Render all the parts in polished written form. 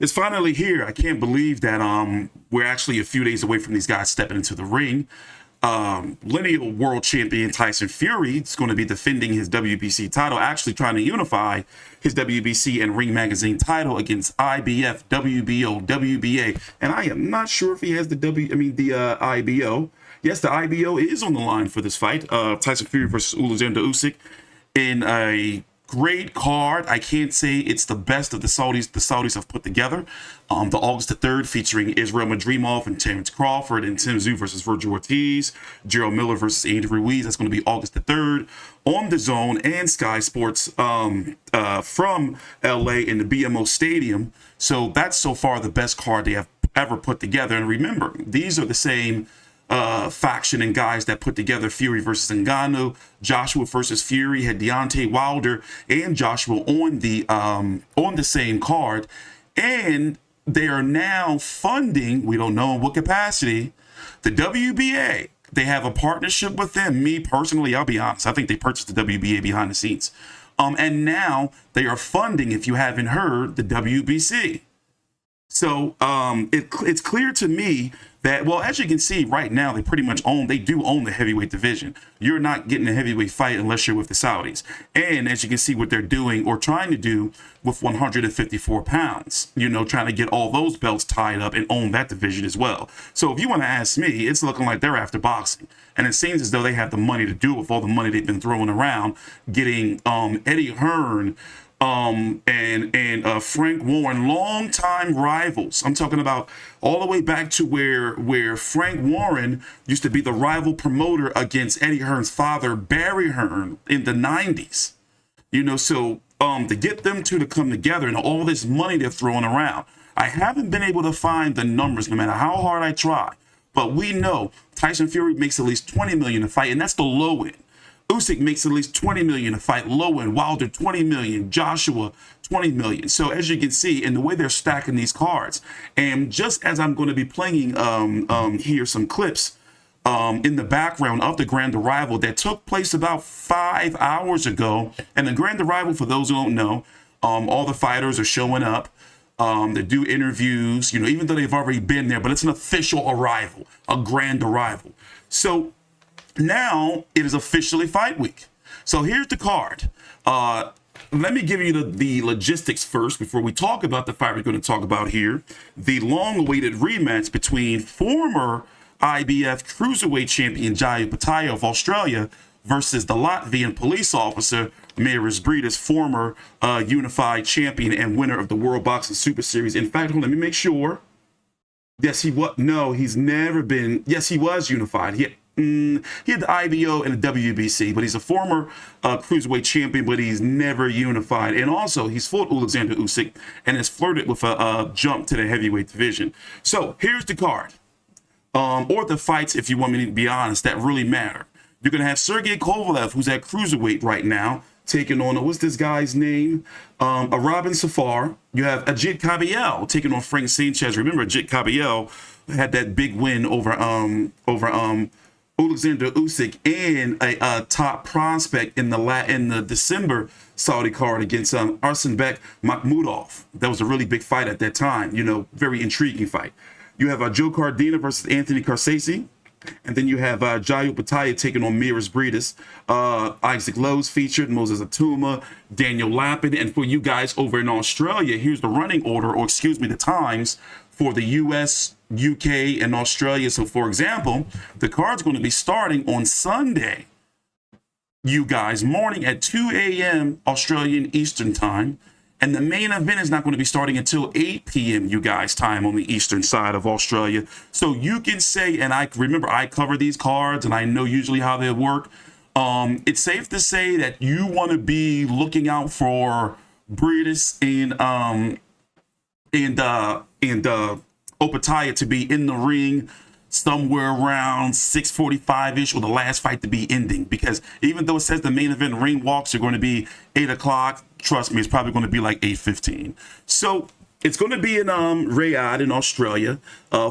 It's finally here. I can't believe that we're actually a few days away from these guys stepping into the ring. Lineal world champion Tyson Fury is going to be defending his WBC title, actually trying to unify his WBC and Ring Magazine title against IBF, WBO, WBA, and I am not sure if he has the IBO. Yes, the IBO is on the line for this fight. Tyson Fury versus Oleksandr Usyk in a great card. I can't say it's the best of the Saudis have put together. The August the 3rd featuring Israel Madrimov and Terrence Crawford and Tim Tszyu versus Virgil Ortiz, Gerald Miller versus Andy Ruiz. That's going to be August the 3rd on DAZN and Sky Sports from LA in the BMO Stadium. So that's so far the best card they have ever put together. And remember, these are the same faction and guys that put together Fury versus Ngannou, Joshua versus Fury, had Deontay Wilder and Joshua on the same card, and they are now funding, we don't know in what capacity, the WBA. They have a partnership with them. Me personally, I'll be honest, I think they purchased the WBA behind the scenes, and now they are funding, if you haven't heard, the WBC. So it's clear to me that, well, as you can see right now, they pretty much own the heavyweight division. You're not getting a heavyweight fight unless you're with the Saudis. And as you can see what they're doing or trying to do with 154 pounds, trying to get all those belts tied up and own that division as well. So if you want to ask me, it's looking like they're after boxing. And it seems as though they have the money to do it with all the money they've been throwing around, getting Eddie Hearn, and Frank Warren, longtime rivals. I'm talking about all the way back to where Frank Warren used to be the rival promoter against Eddie Hearn's father, Barry Hearn, in the 90s. So to get them two to come together and all this money they're throwing around, I haven't been able to find the numbers no matter how hard I try. But we know Tyson Fury makes at least $20 million a fight, and that's the low end. Usyk makes at least $20 million a fight, low end. Wilder $20 million, Joshua $20 million. So as you can see, in the way they're stacking these cards, and just as I'm going to be playing here some clips in the background of the Grand Arrival that took place about 5 hours ago. And the Grand Arrival, for those who don't know, all the fighters are showing up. They do interviews, even though they've already been there, but it's an official arrival, a Grand Arrival. So now it is officially fight week. So here's the card. Let me give you the logistics first before we talk about the fight we're going to talk about here. The long-awaited rematch between former IBF cruiserweight champion Jai Opetaia of Australia versus the Latvian police officer Mairis Briedis, former unified champion and winner of the World Boxing Super Series. In fact, let me make sure. Yes, he was. No, he's never been. Yes, he was unified. He had the IBO and the WBC, but he's a former cruiserweight champion, but he's never unified. And also, he's fought Oleksandr Usyk and has flirted with a jump to the heavyweight division. So here's the card, or the fights, if you want me to be honest, that really matter. You're going to have Sergey Kovalev, who's at cruiserweight right now, taking on, what's this guy's name? A Robin Safar. You have Agit Kabayel taking on Frank Sanchez. Remember, Agit Kabayel had that big win over Oleksandr Usyk and a top prospect in the December Saudi card against Arsenbek Makhmudov. That was a really big fight at that time, very intriguing fight. You have Joe Cordina versus Anthony Cacace, and then you have Jai Opetaia taking on Mairis Briedis. Isaac Lowe's featured, Moses Itauma, Daniel Lappin, and for you guys over in Australia, here's the running order, or excuse me, the times for the US, UK, and Australia. So, for example, the card's going to be starting on Sunday, you guys, morning at 2 a.m. Australian Eastern Time. And the main event is not going to be starting until 8 p.m. you guys time on the eastern side of Australia. So you can say, and I remember I cover these cards and I know usually how they work. It's safe to say that you want to be looking out for Briedis and Opetaia to be in the ring somewhere around 6:45-ish, or the last fight to be ending. Because even though it says the main event ring walks are going to be 8 o'clock, trust me, it's probably going to be like 8:15. So it's going to be in Riyadh in Australia,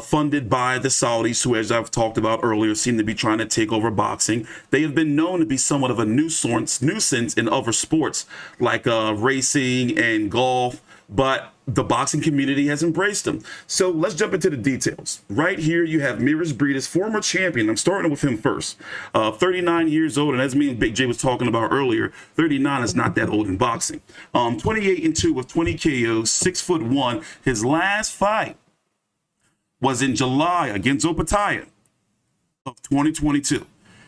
funded by the Saudis, who, as I've talked about earlier, seem to be trying to take over boxing. They have been known to be somewhat of a nuisance in other sports like racing and golf, but the boxing community has embraced him. So let's jump into the details. Right here, you have Mairis Briedis, former champion. I'm starting with him first. 39 years old, and as me and Big J was talking about earlier, 39 is not that old in boxing. 28-2 with 20 KOs, 6'1". His last fight was in July against Opetaia of 2022.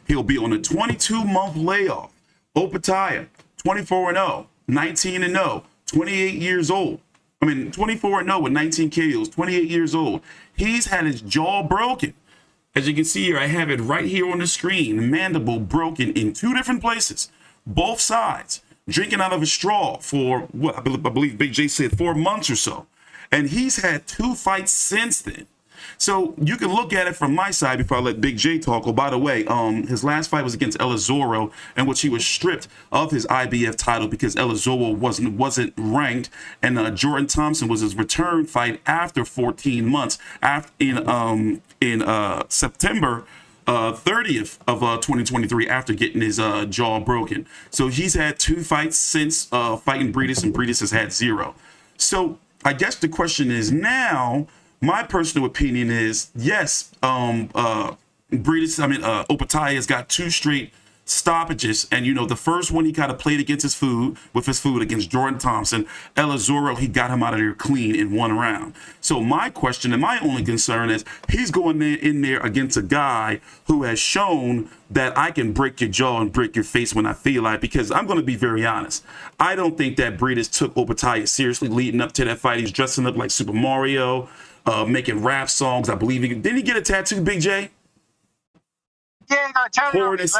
He'll be on a 22-month layoff. Opetaia, 24-0, 19-0, 28 years old. 24-0 with 19 KOs, 28 years old. He's had his jaw broken. As you can see here, I have it right here on the screen. Mandible broken in 2 different places, both sides. Drinking out of a straw for, what I believe Big J said, 4 months or so. And he's had 2 fights since then. So you can look at it from my side before I let Big J talk. Oh, by the way, his last fight was against Elizoro, in which he was stripped of his IBF title because Elizoro wasn't ranked, and Jordan Thompson was his return fight after 14 months in September 30th of 2023 after getting his jaw broken. So he's had 2 fights since fighting Briedis, and Briedis has had 0. So I guess the question is now, my personal opinion is, yes, Opetaia has got 2 straight stoppages. And, the first one he kind of played against his food against Jordan Thompson. Elizoro, he got him out of there clean in 1 round. So my question and my only concern is he's going in there against a guy who has shown that I can break your jaw and break your face when I feel like, because I'm going to be very honest. I don't think that Briedis took Opetaia seriously leading up to that fight. He's dressing up like Super Mario, making rap songs. I believe didn't he get a tattoo, Big J? Yeah, no, totally on his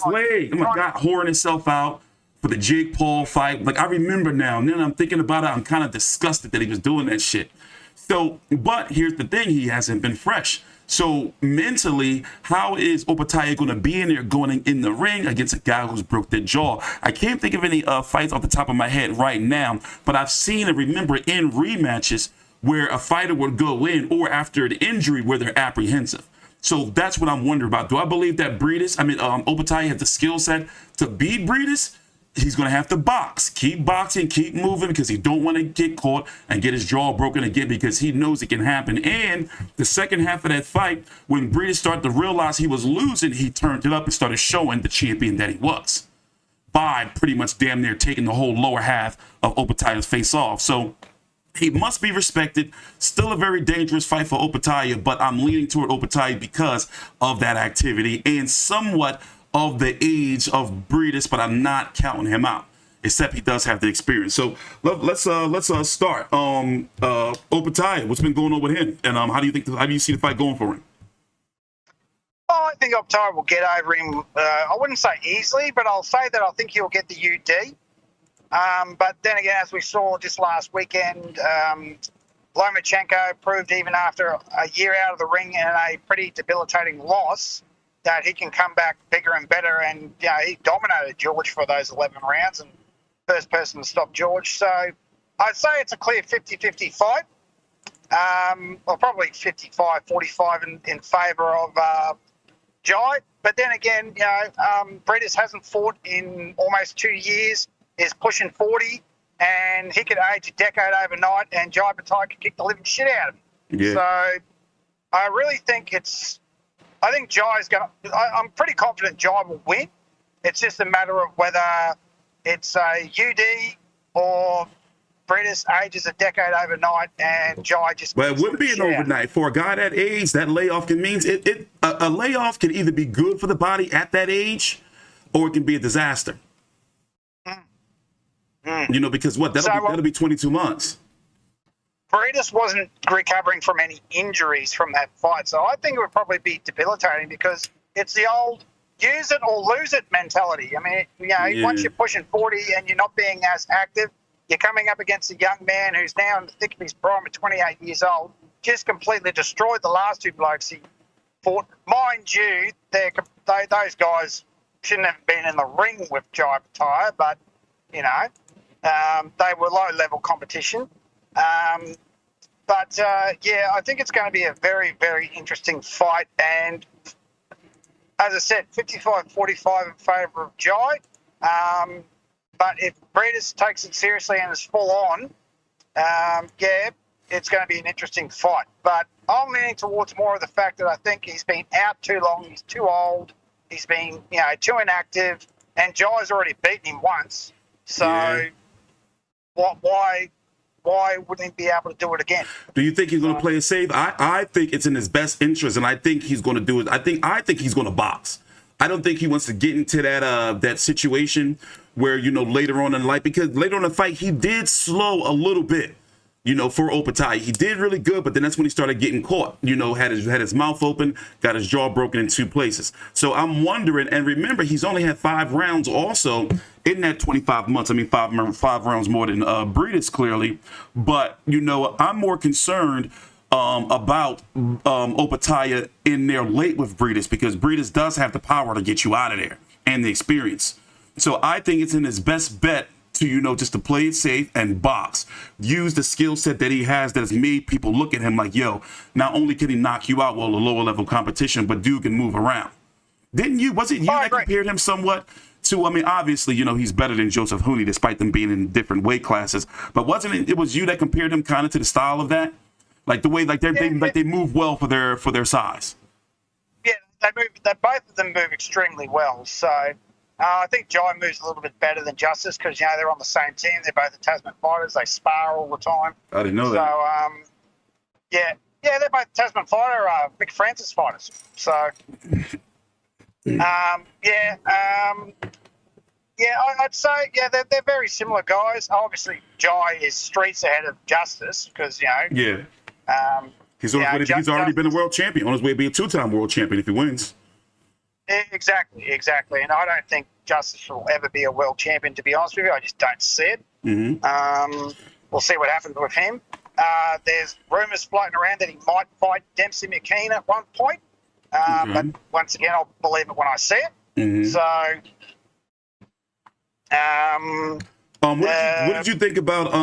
leg. Oh my God, whoring himself out for the Jake Paul fight. Like, I remember now, and then I'm thinking about it, I'm kind of disgusted that he was doing that shit. So, but here's the thing, he hasn't been fresh. So mentally, how is Opetaia going to be in there going in the ring against a guy who's broke their jaw? I can't think of any fights off the top of my head right now, but I've seen and remember in rematches where a fighter would go in or after an injury where they're apprehensive. So that's what I'm wondering about. Do I believe that Opetaia has the skill set to beat Briedis? He's going to have to box, keep boxing, keep moving, because he don't want to get caught and get his jaw broken again, because he knows it can happen. And the second half of that fight, when Briedis started to realize he was losing, he turned it up and started showing the champion that he was by pretty much damn near taking the whole lower half of Opetaia's face off. So he must be respected. Still a very dangerous fight for Opetaia, but I'm leaning toward Opetaia because of that activity and somewhat of the age of Briedis, but I'm not counting him out, except he does have the experience. So let's start. Opetaia, what's been going on with him, and how do you see the fight going for him? Oh, I think Opetaia will get over him. I wouldn't say easily, but I'll say that I think he'll get the UD. But then again, as we saw just last weekend, Lomachenko proved even after a year out of the ring and a pretty debilitating loss that he can come back bigger and better. And he dominated George for those 11 rounds and first person to stop George. So I'd say it's a clear 50-50 fight. Well, probably 55-45 in favour of Jai. But then again, Briedis hasn't fought in almost 2 years. Is pushing 40, and he could age a decade overnight, and Jai Opetaia could kick the living shit out of him. Yeah. So I really think I think Jai's going to, I'm pretty confident Jai will win. It's just a matter of whether it's a UD or Briedis ages a decade overnight and Jai just... Well, it wouldn't be an overnight. For a guy that age, that layoff can mean... A layoff can either be good for the body at that age, or it can be a disaster. Because that'll be 22 months. Briedis wasn't recovering from any injuries from that fight, so I think it would probably be debilitating because it's the old use it or lose it mentality. I mean, once you're pushing 40 and you're not being as active, you're coming up against a young man who's now in the thick of his prime at 28 years old, just completely destroyed the last 2 blokes he fought. Mind you, those guys shouldn't have been in the ring with Jai Opetaia, but, they were low-level competition. I think it's going to be a very, very interesting fight. And as I said, 55-45 in favour of Jai. But if Briedis takes it seriously and is full on, yeah, it's going to be an interesting fight. But I'm leaning towards more of the fact that I think he's been out too long. He's too old. He's been, too inactive. And Jai's already beaten him once. So why wouldn't he be able to do it again? Do you think he's going to play it safe? I think it's in his best interest, and I think he's going to do it. I think he's going to box. I don't think he wants to get into that situation where, later on in life, because later on in the fight, he did slow a little bit, for Opetaia. He did really good, but then that's when he started getting caught, had his mouth open, got his jaw broken in 2 places. So I'm wondering, and remember, he's only had 5 rounds also in that 25 months. I mean, 5 rounds more than Briedis, clearly. But, I'm more concerned about Opetaia in there late with Briedis, because Briedis does have the power to get you out of there and the experience. So I think it's in his best bet to, just to play it safe and box. Use the skill set that he has that has made people look at him like, yo, not only can he knock you out, well, a lower level competition, but dude can move around. Was it you that compared him somewhat to, obviously, he's better than Joseph Hooney, despite them being in different weight classes, but it was you that compared him kind of to the style of that? Like the way, they move well for their size. Yeah, both of them move extremely well. So I think Jai moves a little bit better than Justice because they're on the same team. They're both the Tasman fighters. They spar all the time. I didn't know that. So they're both Tasman fighter, Mick Francis fighters. So I'd say they're very similar guys. Obviously, Jai is streets ahead of Justice because he's already been a world champion, on his way to be a 2-time world champion if he wins. Exactly. And I don't think Justice will ever be a world champion, to be honest with you. I just don't see it. Mm-hmm. We'll see what happens with him. There's rumours floating around that he might fight Dempsey McKean at one point. But once again, I'll believe it when I see it. Mm-hmm. So... what did you think about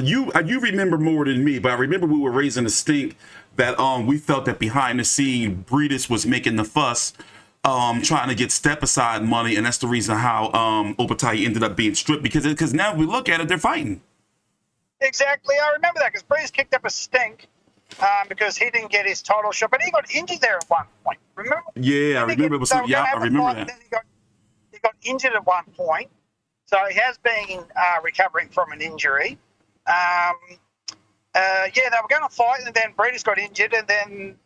you remember more than me, but I remember we were raising a stink that we felt that behind the scene Briedis was making the fuss, trying to get step aside money, and that's the reason how Opetaia ended up being stripped, because now we look at it, they're fighting. Exactly, I remember that because Briedis kicked up a stink because he didn't get his title shot, but he got injured there at one point. Remember? Yeah, I remember. I remember that. He got injured at one point, so he has been recovering from an injury. They were going to fight, and then Briedis got injured, and then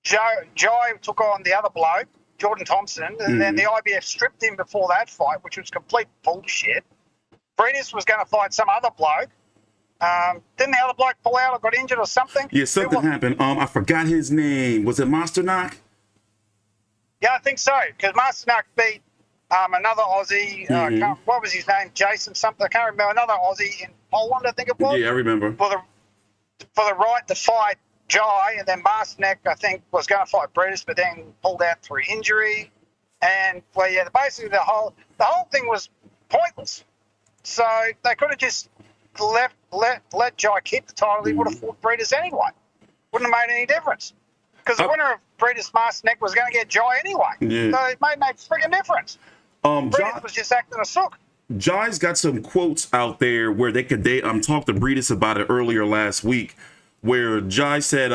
Jai took on the other bloke, Jordan Thompson, and then the IBF stripped him before that fight, which was complete bullshit. Briedis was going to fight some other bloke. Didn't the other bloke pull out or got injured or something? Yeah, something happened. I forgot his name. Was it Masternak? Yeah, I think so, because Masternak beat another Aussie, what was his name? Jason something. I can't remember. Another Aussie in Poland, I think it was. Yeah, I remember. For the right to fight Jai, and then Masternak, I think, was going to fight Briedis, but then pulled out through injury. And basically the whole thing was pointless. So they could have just let Jai keep the title. He would have fought Briedis anyway. Wouldn't have made any difference. Because the winner of Briedis Masternak was going to get Jai anyway. Yeah. So it made no friggin' difference. Briedis was just acting a sook. Jai's got some quotes out there where they could talk to Briedis about it earlier last week, where Jai said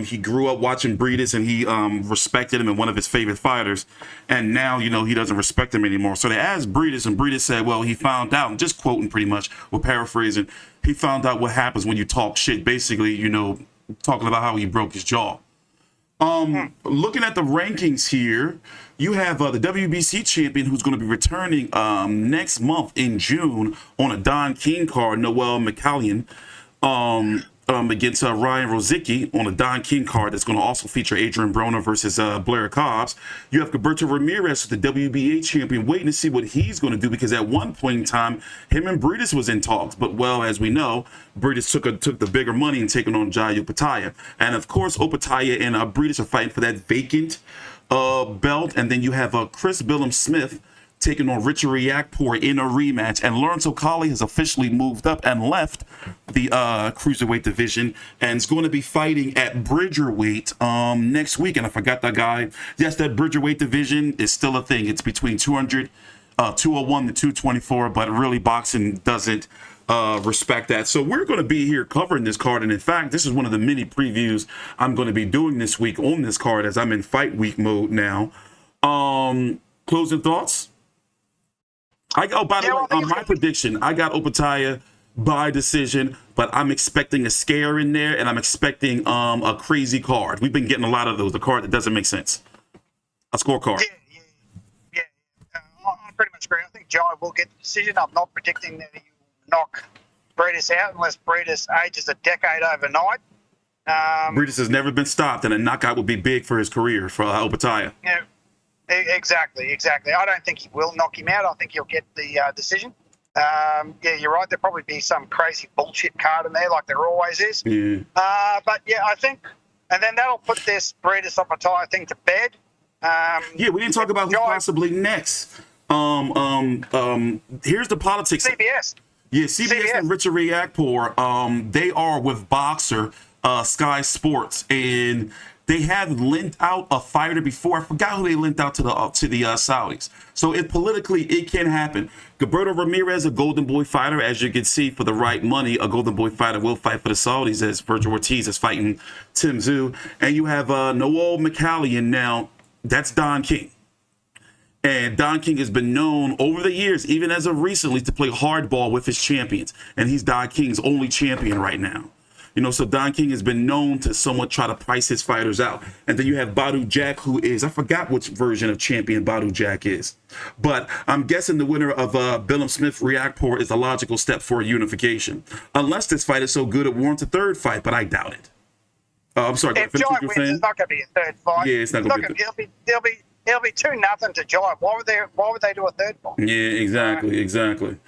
he grew up watching Briedis and he respected him and one of his favorite fighters, and now he doesn't respect him anymore. So they asked Briedis, and Briedis said, well, he found out, I'm just quoting pretty much or paraphrasing, he found out what happens when you talk shit, basically, talking about how he broke his jaw. Looking at the rankings here, you have the WBC champion who's going to be returning next month in June on a Don King card, Noel McCallion, against Ryan Rozicki on a Don King card that's going to also feature Adrian Broner versus Blair Cobbs. You have Gilberto Ramirez, the WBA champion, waiting to see what he's going to do, because at one point in time, him and Briedis was in talks. But, well, as we know, Briedis took the bigger money and taking on Jai Opetaia. And, of course, Opetaia and Briedis are fighting for that vacant belt. And then you have Chris Billum-Smith taking on Richard Riakporhe in a rematch. And Lawrence O'Colly has officially moved up and left the cruiserweight division and is going to be fighting at Bridgerweight next week. And I forgot that guy. Yes, that Bridgerweight division is still a thing. It's between 201 to 224, but really boxing doesn't respect that. So we're going to be here covering this card, and in fact, this is one of the mini previews I'm going to be doing this week on this card as I'm in fight week mode now. Closing thoughts? By the way, my prediction, I got Opetaia by decision, but I'm expecting a scare in there, and I'm expecting a crazy card. We've been getting a lot of those. A card that doesn't make sense. A scorecard. Yeah. I pretty much agree. I think Jai will get the decision. I'm not predicting that he will knock Briedis out unless Briedis ages a decade overnight. Briedis has never been stopped, and a knockout would be big for his career for Opetaia. Yeah, exactly. I don't think he will knock him out. I think he'll get the decision. Yeah, you're right. There'll probably be some crazy bullshit card in there, like there always is. Yeah. But yeah, I think, and then that'll put this Briedis Opetaia thing to bed. Yeah, we didn't talk about who's possibly next. Here's the politics. CBS. Yeah, CBS and Richard Reactpour, they are with Boxer, Sky Sports, and they have lent out a fighter before. I forgot who they lent out to the Saudis. So politically, it can happen. Gilberto Ramirez, a Golden Boy fighter, as you can see, for the right money, a Golden Boy fighter will fight for the Saudis as Virgil Ortiz is fighting Tim Tszyu. And you have Noel McCallion now. That's Don King. And Don King has been known over the years, even as of recently, to play hardball with his champions. And he's Don King's only champion right now. So Don King has been known to somewhat try to price his fighters out. And then you have Badu Jack, who is, I forgot which version of champion Badu Jack is. But I'm guessing the winner of Billum Smith Reactpour is the logical step for unification. Unless this fight is so good it warrants a third fight, but I doubt it. I'm sorry. If Jai wins, it's not going to be a third fight. Yeah, it's not going to be. It'll be 2-0 to Jai. Why would they do a third fight? Yeah, exactly.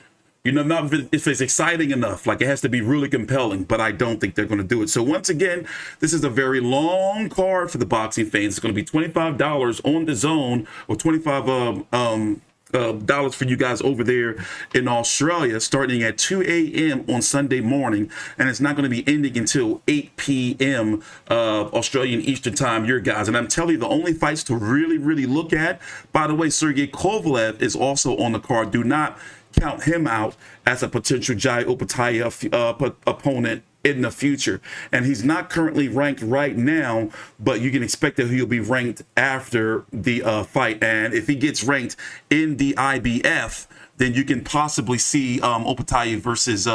Not if it's exciting enough. Like, it has to be really compelling, but I don't think they're going to do it. So once again, this is a very long card for the boxing fans. It's going to be $25 on the DAZN, or $25 dollars for you guys over there in Australia, starting at 2 a.m. on Sunday morning, and it's not going to be ending until 8 p.m. Australian Eastern Time, your guys. And I'm telling you, the only fights to really look at, by the way, Sergey Kovalev is also on the card. Do not count him out as a potential Jai Opetaia opponent in the future. And he's not currently ranked right now, but you can expect that he'll be ranked after the fight. And if he gets ranked in the IBF, then you can possibly see Opetaia versus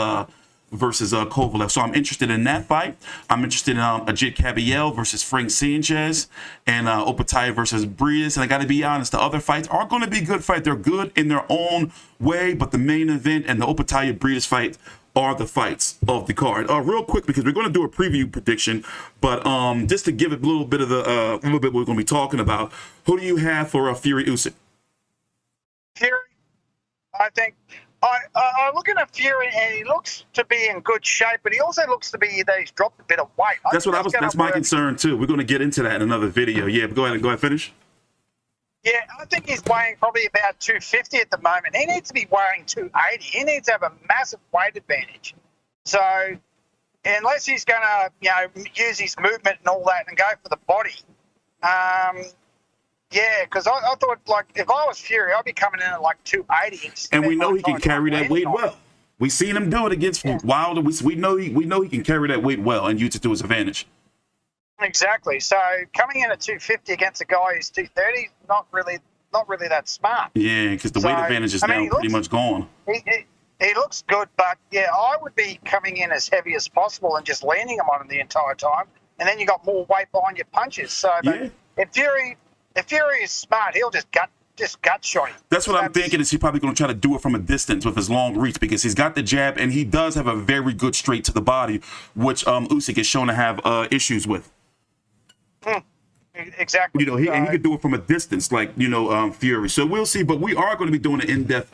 Kovalev. So I'm interested in that fight. I'm interested in Agit Kabayel versus Frank Sanchez, and Opetaia versus Briedies. And I got to be honest, the other fights are going to be good fights. They're good in their own way, but the main event and the Opetaia Briedies fight are the fights of the card. Real quick, because we're going to do a preview prediction, but just to give it a little bit of what we're going to be talking about. Who do you have for Fury Usyk? Fury, I think. I look at Fury, and he looks to be in good shape, but he also looks to be that he's dropped a bit of weight. That's my concern too. We're going to get into that in another video. Yeah, but go ahead, finish. Yeah, I think he's weighing probably about 250 at the moment. He needs to be weighing 280. He needs to have a massive weight advantage. So unless he's going to, use his movement and all that and go for the body, yeah, because I thought, like, if I was Fury, I'd be coming in at like 280. And we know he can carry that weight well. We've seen him do it against Wilder. We know he can carry that weight well and use it to his advantage. Exactly. So coming in at 250 against a guy who's 230, not really that smart. Yeah, because the weight advantage is now pretty much gone. He looks good, but yeah, I would be coming in as heavy as possible and just leaning him on him the entire time, and then you got more weight behind your punches. So, but if Fury is smart, he'll just gut shot him. That's what I'm thinking. Is he probably going to try to do it from a distance with his long reach, because he's got the jab and he does have a very good straight to the body, which Usyk is shown to have issues with. Exactly. He could do it from a distance, like Fury. So we'll see. But we are going to be doing an in-depth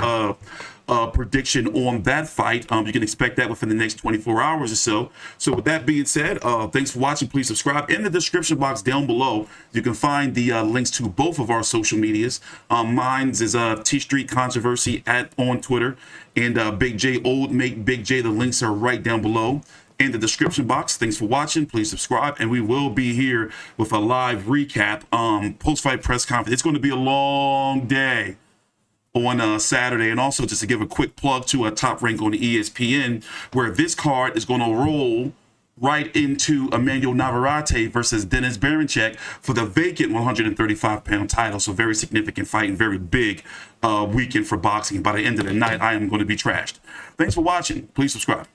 prediction on that fight. You can expect that within the next 24 hours or so. So with that being said, thanks for watching. Please subscribe. In the description box down below, you can find the links to both of our social medias. Mine's is TstreeT Controversy on Twitter, and Big J Old Make Big J. The links are right down below in the description box. Thanks for watching. Please subscribe, and we will be here with a live recap, post-fight press conference. It's going to be a long day on Saturday. And also just to give a quick plug to a Top Rank on ESPN, where this card is going to roll right into Emmanuel Navarrete versus Denis Berinchyk for the vacant 135-pound title. So very significant fight and very big weekend for boxing. By the end of the night, I am going to be trashed. Thanks for watching. Please subscribe.